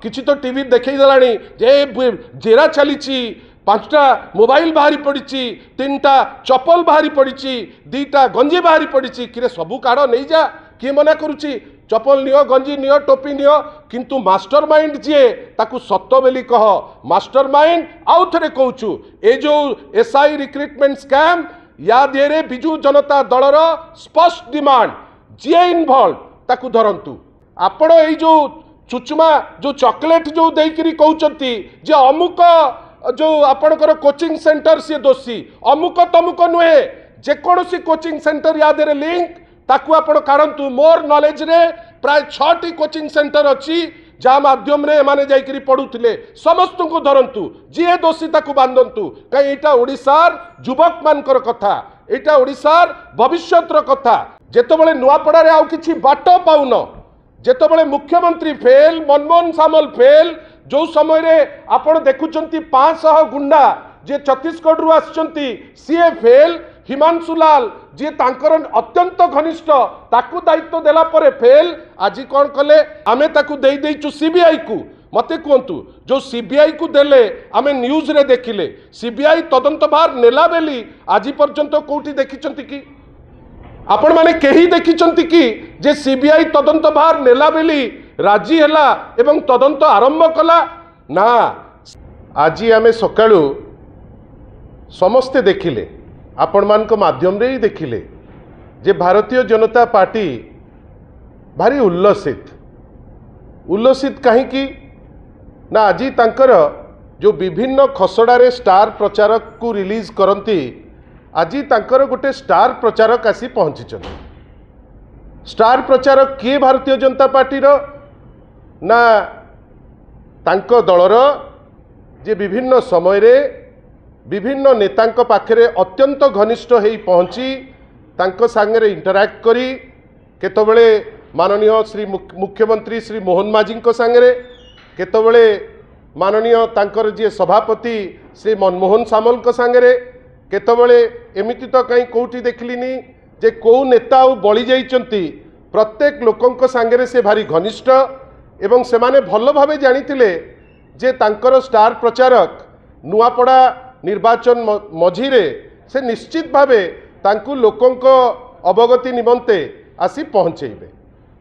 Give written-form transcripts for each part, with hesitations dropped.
किछि तो टीवी देखई देलानी जे जेरा चली पांचटा मोबाइल बाहरी पड़ी, 3टा चप्पल बाहरी पड़ी, 2टा गंजी बाहरी पड़ी कि सबू काढ़ नहीं जा किए मना करुच्ची चप्पल नियो गंजी नियो टोपी नियो किंतु मास्टर माइंड जी ताकू सत्य बोली कह मास्टर माइंड आउ थे कहूँ ए जो एसआई रिक्रुटमेंट स्कैम या दिहरे बिजु जनता दलर स्पष्ट डिमांड जी इनवॉल्व ताकू धरतु आपण ए जो चुचुमा जो चॉकलेट जो देकरी कहते जे अमुक जो आपणकर कोचिंग सेंटर सी दोषी अमुक तमुक नुहे जेकोसी कोचिंग सेंटर या देरे लिंक ताकू आपण काढंतु मोर नॉलेज रे प्राय 6टी कोचिंग सेंटर अच्छी जहाँ माध्यम रे माने जाइकरी पढ़ुथिले समस्त को धरंतु जी दोषी ताकू बांधंतु कहीं एटा ओडिसार युवक मानकर कथा एटा ओडिसार भविष्यतर कथा जेतबेले नुआपड़ा रे आउ किछि बाट पाउन जेतबेले मुख्यमंत्री फेल मनमोहन सामल फेल जो समय रे आपण देखुचंती 500 गुंडा जे छत्तीसगढ़ रु आछंती सीए फेल हिमांशु लाल जी तांकर अत्यंत घनिष्ठ ताकू दायित्व देला परे फेल आज कौन कले आमे ताकू दे देइचु सीबीआई को मते कहतु जो सीबीआई को देले आमे न्यूज रे देखिले सीबीआई तदंत भार नेला बेली आज पर्यंत कोठी देखिचंती कि आपण माने केही देखिचंती कि जे सीबीआई तदंत भार नेला बेली राजी हैला एवं तदंत आरंभ कला ना आज आमे सकाळू समस्ते देखिले आपण मान को माध्यम रे ही देखिले जे भारतीय जनता पार्टी भारी उल्लसित कहीं ना आज तांकर जो विभिन्न खसड़ा रे स्टार प्रचारक को रिलीज करती आज तांकर गोटे स्टार प्रचारक आसी पहुंची स्टार प्रचारक किए भारतीय जनता पार्टी रो ना तांको दलर जे विभिन्न समय रे विभिन्न नेतांक पाखरे अत्यंत घनिष्ठ हो पहुँची तांको सांगरे इंटरैक्ट करी केतबेले माननीय श्री मुख्यमंत्री श्री मोहन माझी सांगरे केतबेले माननीय तांकर जे सभापति श्री मनमोहन सामल सांगरे केतबेले एमिति तो कहीं कोठी देखलिनी जे को नेता बली जाइचंती प्रत्येक लोकंक सांगरे से भारी घनिष्ठ एवं से माने भल भावे जानिथिले जे तांकर स्टार प्रचारक नुआपड़ा निर्वाचन मझीरे से निश्चित भावे तांकु लोकंक अवगति निमंते आसी पहुँचेबे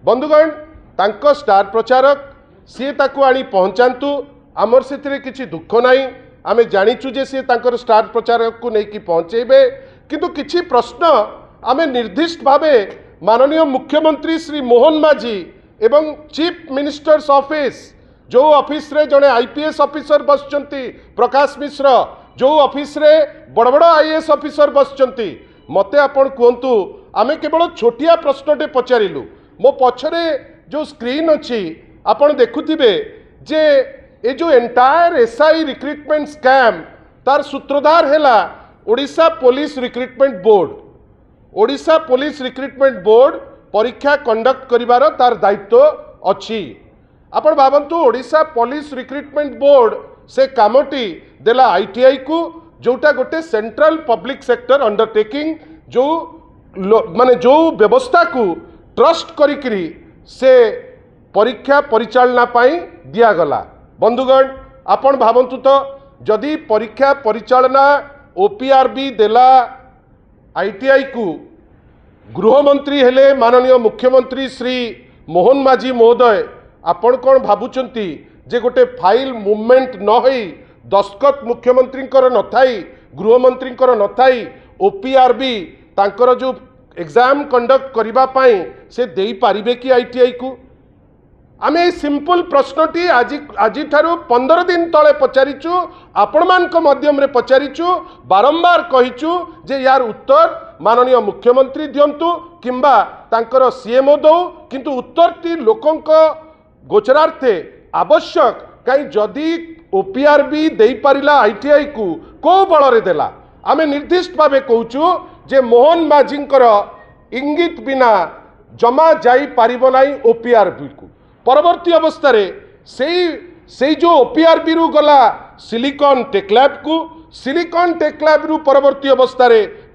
बंधुगण तांको स्टार प्रचारक सी ताकु आनी पहुँचातु आमर से किसी दुख नाई आमे जानिचु जे सी तांकर स्टार प्रचारक को लेकिन पहुँचेबे किंतु किछि प्रश्न आमे निर्दिष्ट भावे माननीय मुख्यमंत्री श्री मोहन माझी एवं चीफ मिनिस्टर्स ऑफिस जो ऑफिस रे जड़े आईपीएस ऑफिसर बसचंती प्रकाश मिश्र जो ऑफिस रे बड़ बड़ आईएएस ऑफिसर बसचंती मते आपण कहतु आमे केवल छोटिया प्रश्नटे पचारिलु मो पछरे जो स्क्रीन अच्छी आपण देखुथिबे जे ए जो एंटायर एसआई रिक्रुटमेंट स्कैम तार सूत्रधार हैला Odisha police recruitment board Odisha police recruitment board परीक्षा कंडक्ट करिवार तार दायित्व अच्छी आपण भावंतु ओडिशा पुलिस रिक्रुटमेंट बोर्ड से कामटी देला आईटीआई को जोटा गोटे सेंट्रल पब्लिक सेक्टर अंडरटेकिंग जो माने जो व्यवस्था को ट्रस्ट करी से परीक्षा परिचालना पाई दिया गला बंधुगण आपण भावंतु तो जदि परीक्षा परिचालना ओपीआरबी देला आईटीआई को गृहमंत्री हेले माननीय मुख्यमंत्री श्री मोहन माझी महोदय आपण कौन भावुचंती जे गोटे फाइल मूवमेंट न होई दस्खत मुख्यमंत्री न थाई गृहमंत्री न थाई ओपीआरबी तांकर जो एग्जाम कंडक्ट करिबा पाई से देई पारिबे कि आईटीआई को आमे सिंपल प्रश्नटी आज ठारू 15 दिन तले पचारिचु आपण मानक माध्यम रे पचारिचु बारंबार कहिचु जे यार उत्तर माननीय मुख्यमंत्री दियंतु किंबा तांकर सीएमओ दो किंतु उत्तरटी लोकंक गोचरार्थे आवश्यक कहीं जदि ओपीआरबी देई पारिला आईटीआई को बल रे देला आमे निर्दिष्ट भावे कहूचु जे मोहन माझींकर इंगित बिना जमा जाई पारिबो नाही ओपीआरबी को परवर्ती अवस्था से जो ओपीआरबी रु गला सिलिकॉन टेक्लैब को सिलिकॉन टेक्लैब रु परवर्ती अवस्था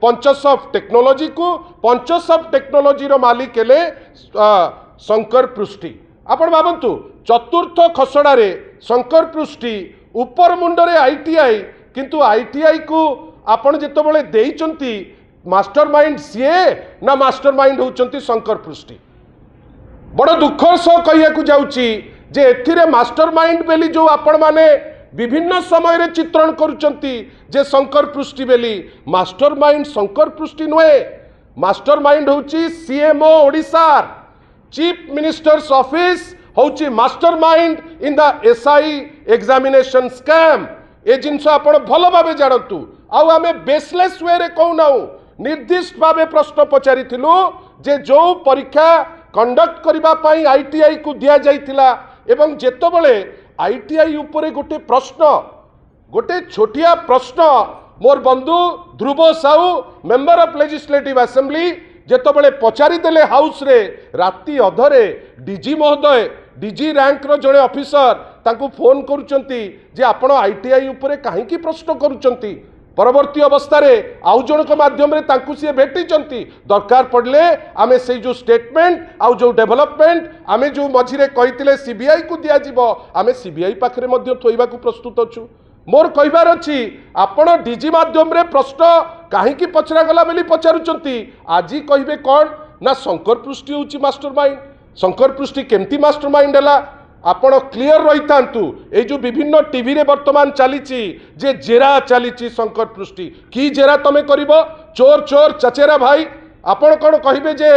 पंचसॉफ्ट टेक्नोलॉजी को पंचसॉफ्ट टेक्नोलॉजी रो मालिक हेले शंकर पृष्टि आपण भावतु चतुर्थ खसड़े शंकर पृष्टि उपर मुंडरे आईटीआई किंतु आईटीआई को आपण जितेबाला देइचंती मास्टर माइंड सीए ना मास्टर माइंड होउचंती शंकर पृष्टि बड़ दुखर सह कहिया जाउची जे एथिरे मास्टर माइंड बेली जो आपण माने विभिन्न समय रे चित्रण करुचंती जे शंकर पृष्टि बेली मास्टर माइंड शंकर पृष्टि नुहे मास्टर माइंड होउची CMO Odisha chief minister's office होउची master mind in the SI examination scam ए जिनस आपण भल भाबे जानतु आउ आमे बेसलेस वे रे कहूनाउ निर्दिष्ट भावे प्रश्न पचारिथिलु जे जो परीक्षा कंडक्ट करिबा पई आईटीआई को दिया जाइतिला एवं जेतबेले आईटीआई उपरे गोटे प्रश्न गोटे छोटिया प्रश्न मोर बंधु Dhruv Sahu member of legislative assembly जेतबेले पचारि देले हाउस रे राति अधरे डीजी महोदय डीजी रैंक रो जड़े ऑफिसर तांको फोन करुचंती जे आपण आईटीआई उपरे काहे की प्रश्न करुचंती परवर्ती अवस्था रे आउ जनक माध्यम रे तांकु सी भेटिचंती दरकार पड़ले आमे से जो स्टेटमेंट आउ जो डेवलपमेंट आमे जो मझिरे कहितिले सीबीआई को दिया जीवो आमे सीबीआई पाखरे मध्य थोइबा को प्रस्तुत अछु मोर कहबार अछि आपण डीजी माध्यम रे प्रश्न काहे की पचरा गला बेली पचारुचंती आजी कहिबे कोन ना शंकर पृष्टि होची मास्टर माइंड शंकर पृष्टि केमती मास्टर माइंड हला आपण क्लियर रही था ये जो विभिन्न टीवी रे वर्तमान चली जे जेरा चली शंकर पृष्टि की जेरा तमे करिबो चोर चोर चचेरा भाई आपण कौन कहिबे जे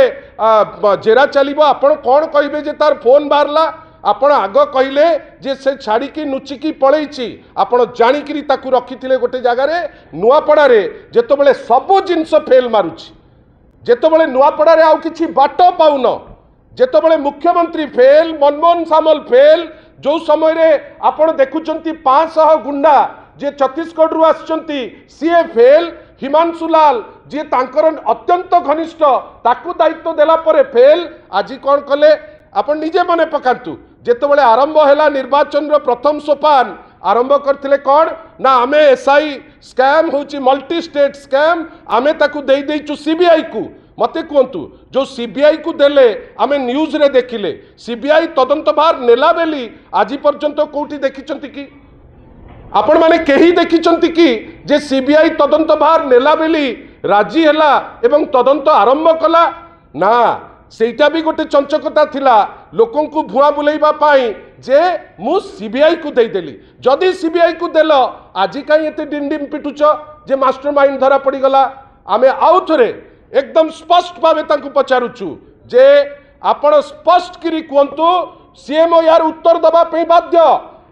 जेरा चलिबो आपण कौन कहिबे जे तार फोन बाहरला आपण आग कहले जे से छाड़ी की नुचिकी पळैची आपण जानिकरी ताकू रखिथिले गोटे जगह रे नुआपड़ा रे जेतबेले सबो जिंस फेल मारुची जेतबेले नुआपड़ा रे आउ किछि बाट पाउन जेतबेले मुख्यमंत्री फेल मनमोहन सामल फेल जो समय रे आपण देखुचंती 500 गुंडा जे छत्तीसगढ़ रु आछंती सीए फेल हिमांशु लाल जे तांकर अत्यंत घनिष्ठ ताकू दायित्व देला परे फेल आज कौन कले आपण निजे मने पकांतु जेतबेले आरंभ हैला निर्वाचन रो प्रथम सोपान आरंभ करथिले कौन ना आमे एसआई स्कैम होची मल्टी स्टेट स्कैम आमे ताकू देई देइचु सीबीआई को मते कहतु जो सीबीआई को देले आमे न्यूज रे देखिले सीबीआई तदंत भार नेला बेली आज पर्यंत कोठी देखिचंती कि आपण माने केही देखिचंती कि जे सीबीआई तदंत भार नेला बेली राजी हैला एवं तदंत आरंभ कला ना सेटा भी गोटे चंचकता थिला लोकों को भुआ बुलेइबा पाई जे मु सीबीआई को देई देली जदी सीबीआई को देलो आज काई एते डिंडिम पिटुच जे मास्टर माइंड धरा पड़ी गला आमे आउ थरे एकदम स्पष्ट भावे तांको पचारुछु जे आपण स्पष्ट करी कहंतु सीएमओ यार उत्तर दबा पे बाध्य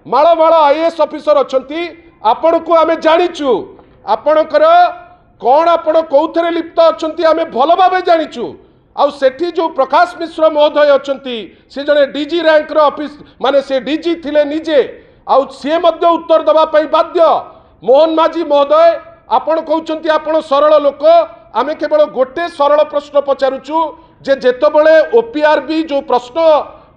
माळ माळ आईएएस ऑफिसर अछंती आपण को आमे जानिछु आपणकर कोन आपण कोउथरे लिप्त अछंती आमे भलो भावे जानिछु आउ सेठी जो प्रकाश मिश्र महोदय अछंती से जने डीजी रैंक रो ऑफिस माने से डीजी थिले निजे आउ सी मध्य उत्तर दबा पे बाध्य मोहन माझी महोदय आपण कहउचंती आपण सरल लोक आमे केवल गोटे सरल प्रश्न पचारुछु जे जेतबेले ओपीआरबी जो प्रश्न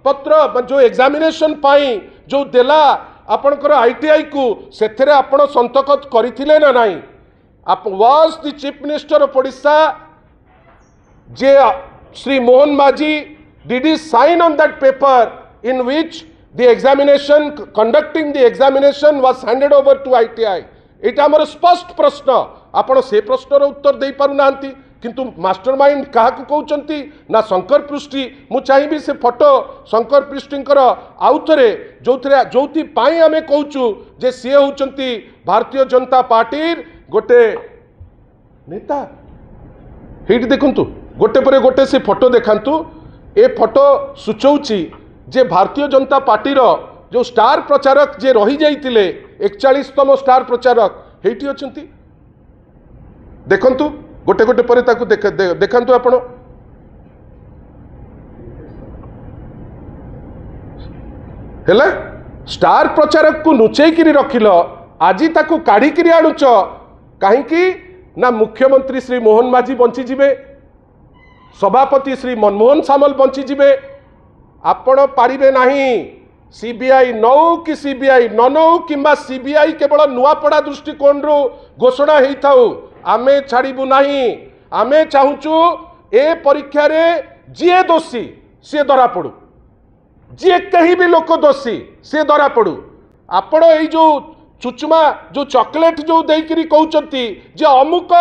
पत्र जो एग्जामिनेशन पाई जो देला आपणकर आईटीआई को सेथरे आपण संतकत करिथिले ना नाही आप was the chief minister of Odisha जे Shri Mohan Majhi did he sign on that paper in which the examination conducting the examination was handed over to ITI एटा हमर स्पष्ट प्रश्न आपण से प्रश्नर उत्तर दे पारु नांती किंतु मास्टर माइंड क्या कहउचंती ना शंकर पृष्टि मु चाहिबी से फोटो शंकर पृष्टिंकर आउ थरे जोथि पाई आमे कहउचु जे से होचंती भारतीय जनता पार्टी गोटे नेता हेट देखंतु गोटे परे गोटे से फोटो देखांतु ए फोटो सूचौची जे भारतीय जनता पार्टी रो जो स्टार प्रचारक जे रही जाइतिले 41तम स्टार प्रचारक हेटी अछंती देखंतु गोटे गोटे परे ताकू देखंतु आपण हेले स्टार प्रचारक को नुचै किरी रखिलो आजी ताकू काढी किरी आनुच काहे की ना मुख्यमंत्री श्री मोहन माझी बंची जिबे सभापति श्री मनमोहन सामल बंची जिबे आपण पारिबे नाही सीबीआई नौ कि सीबीआई न नौ किंबा सीबीआई केवल नुआपड़ा दृष्टिकोण रू घोषणा होता आमे छाड़बू नहीं आमे चाहूचु ए परीक्षा रे जी दोषी सी धरा पड़ू जी कहीं भी लोक दोषी सी धरा पड़ू आपण ये जो चुचुमा जो चॉकलेट जो देकरी कहते जे अमुक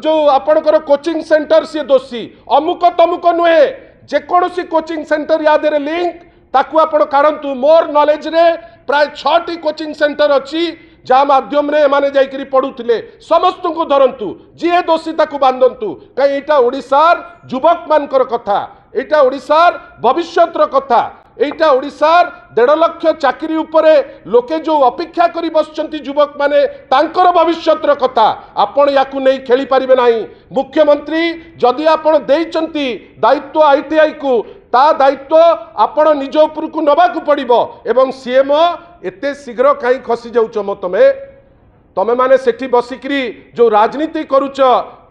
जो आपणकर कोचिंग सेंटर सी दोषी अमुक तमुक नुहे जेकोसी कोचिंग सेंटर या देरे लिंक ताकू आपण काढंतु मोर नॉलेज रे प्राय 6टी कोचिंग सेंटर अच्छी जहाँ माध्यम रे माने जाइकरी पढ़ुथिले समस्त को धरंतु जी दोषी ताकू बांधंतु कहीं एटा ओडिसार युवक मानकर कथा एटा ओडिसार भविष्यतर कथा एटा ओडिसार 1.5 लाख चाकरी उपरे लोके जो अपेक्षा करी बसचंती युवक माने तांकर भविष्यतर कथा आपण याकू नहीं खेली पारिबे नाही। मुख्यमंत्री जदि आपण देइचंती दायित्व आईटीआई को ता दायित्व आपण निज उपर को नबाकू पड़िबो एवं सीएम एते शीघ्र कहीं खसी जाउछ म तमे माने सेठी बसिकरी जो राजनीति करूच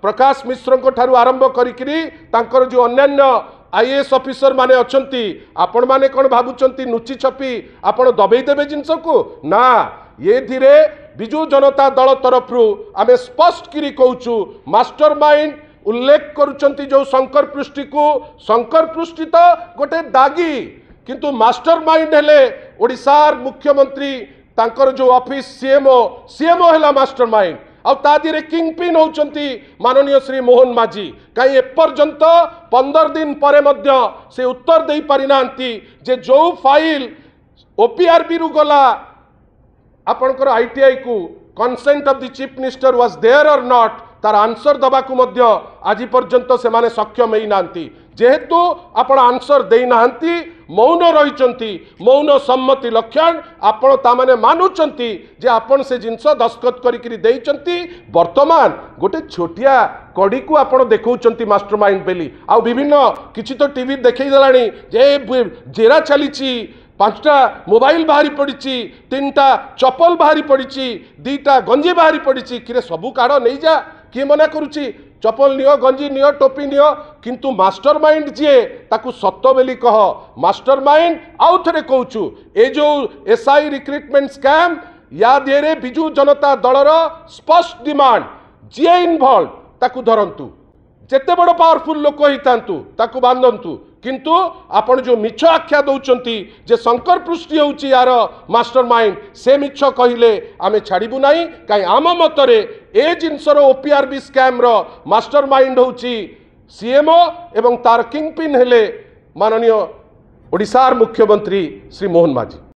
प्रकाश मिश्र को ठारू आरंभ करिकरी तांकर जो अन्यान्य आईएएस ऑफिसर माने अछंती आपण माने कोन भाबुचंती नुची छपी आपण दबेई देबे जिंस को ना ये धीरे बिजु जनता दल तरफरु आमे स्पष्ट करी कहूचु मास्टरमाइंड उल्लेख करुचंती जो शंकर पृष्टि को शंकर पृष्टि तो गोटे दागी किंतु मास्टरमाइंड हेले ओडिसार मुख्यमंत्री तांकर जो ऑफिस सीएमओ हेला मास्टरमाइंड आउ तादिरे किंगपिन होचंती माननीय श्री मोहन माझी कहीं एपर्यंत 15 दिन परे मध्य से उत्तर दे पारि नांती जे जो फाइल ओपीआरबी रु गला आपनकर आईटीआई को consent of the chief minister was there or not तार आंसर दबाकू मध्य आज पर्यंत से माने सक्षम ही नांती जेहेतु आपण आंसर दे नांती मौन रहिचंती मौन सम्मति लक्षण आपण ता माने मानुचंती जे आपण से जिंस दस्खत करिकरी देइचंती वर्तमान गोटे छोटिया कड़ी को आपण देखौचंती मास्टरमाइंड बेली आ विभिन्न किछि तो टीवी देखै देलानी जे जेरा चलीची 5टा मोबाइल बाहरी पड़ी 3टा चप्पल बाहरी पड़ी 2टा गंजी बाहरी पड़ी कि सबू काढ़ नहीं जा किए मना करुच्ची चप्पल नियो गंजी नियो टोपी नियो किंतु मास्टरमाइंड जी ताकू सत्त बेली कह मास्टरमाइंड आउ थे कहूँ ए जो एसआई रिक्रुटमेंट स्कैम या दिए बिजु जनता दलर स्पष्ट डिमांड जी इनवॉल्व ताकू धरंतु जेते बड़ पावरफुल लोक होता ताकू बांधंतु किंतु आपण जो मिछ आख्या दौरान जे शंकर पृष्टि होउची यार मास्टरमाइंड से मिछ कहिले आमे छाड़बू नाही कहीं आम मतरे ए जिनसर ओपीआरबी स्कैम रो मास्टरमाइंड होउची सीएमओ एवं तार किंगपिन हेले माननीय ओडिसार मुख्यमंत्री श्री मोहन माझी।